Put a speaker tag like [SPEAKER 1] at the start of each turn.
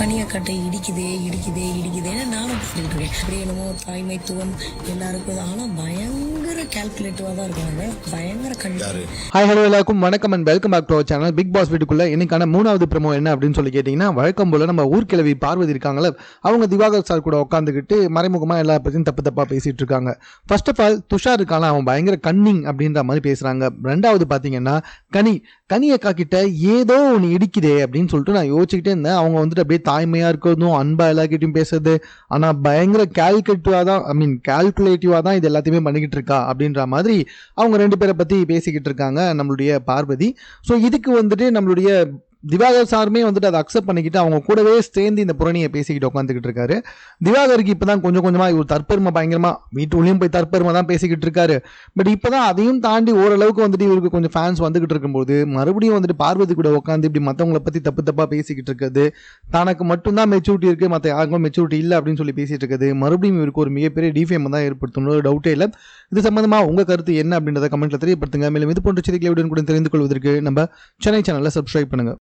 [SPEAKER 1] கனியக்கட்டை இடிக்குதே இடிக்குதே இடிக்குதேன்னு நானும் சொல்லிட்டு இருக்கேன். அப்படி என்னமோ தாய்மைத்துவம் எல்லாருக்கும், ஆனால் பயங்கர கால்குலேட்டிவாக தான் இருக்காங்க, பயங்கர கண்டிப்பாக.
[SPEAKER 2] ஹாய் ஹலோ எல்லாருக்கும் வணக்கம் and welcome back to our channel. Bigg Boss வீட்டுக்குள்ள இன்னைக்கான 3வது ப்ரோமோ என்ன அப்படின்னு சொல்லி கேட்டிங்கன்னா, வழக்கம் போல நம்ம ஊர்கிழவி பார்வதி இருக்காங்களே, அவங்க திவாகர் சார் கூட உட்காந்துக்கிட்டு மறைமுகமாக எல்லா பற்றியும் தப்பாக பேசிட்டு இருக்காங்க. ஃபர்ஸ்ட் ஆஃப் ஆல் துஷார் இருக்கான அவன் பயங்கர கன்னிங் அப்படின்ற மாதிரி பேசுறாங்க. ரெண்டாவது பார்த்தீங்கன்னா கனியக்கா கிட்ட ஏதோ ஒன்று இடிக்குதே அப்படின்னு சொல்லிட்டு நான் யோசிச்சுக்கிட்டே இருந்தேன். அவங்க வந்துட்டு அப்படியே தாய்மையாக இருக்கிறதும் அன்பா எல்லாக்கிட்டையும் பேசுறது, ஆனால் பயங்கர கால்குலேட்டிவாக தான் இது எல்லாத்தையுமே பண்ணிக்கிட்டு இருக்கா அப்படின்ற மாதிரி அவங்க 2 பேரை பற்றி பேசிக்கிட்டு இருக்காங்க நம்மளுடைய பார்வதி. ஸோ இதுக்கு வந்துட்டு நம்மளுடைய திவாகர் சாருமே வந்துட்டு அதை அக்செப்ட் பண்ணிக்கிட்டு அவங்க கூடவே சேர்ந்து இந்த புரணியை பேசிக்கிட்டு உட்காந்துக்கிட்டு இருக்காரு. திவாகருக்கு இப்போ தான் கொஞ்சம் கொஞ்சமாக இவர் தற்பெருமை பயங்கரமாக வீட்டுலையும் போய் தற்பெருமை தான் பேசிக்கிட்டு இருக்காரு. பட் இப்போ தான் அதையும் தாண்டி ஓரளவுக்கு வந்துட்டு இவருக்கு கொஞ்சம் ஃபேன்ஸ் வந்துகிட்டு இருக்கும்போது மறுபடியும் வந்துட்டு பார்வதி கூட உட்காந்து இப்படி மற்றவங்களை பற்றி தப்பாக பேசிக்கிட்டு இருக்கிறது, தனக்கு மட்டும்தான் மெச்சூரிட்டி இருக்குது மற்ற யாருக்கும் மெச்சூரிட்டி இல்லை அப்படின்னு சொல்லி பேசிட்டு இருக்குது, மறுபடியும் இவருக்கு ஒரு மிகப்பெரிய டிஃபேம் தான் ஏற்படுத்தணும், ஒரு டவுட்டே இல்லை. இது சம்பந்தமாக உங்கள் கருத்து என்ன அப்படின்றத கமெண்ட்டில் தெரியப்படுத்துங்க. மேலும் இது போன்ற செய்திகளை கூட தெரிந்து கொள்வதற்கு நம்ம சென்னை சேனலில் சப்ஸ்கிரைப் பண்ணுங்கள்.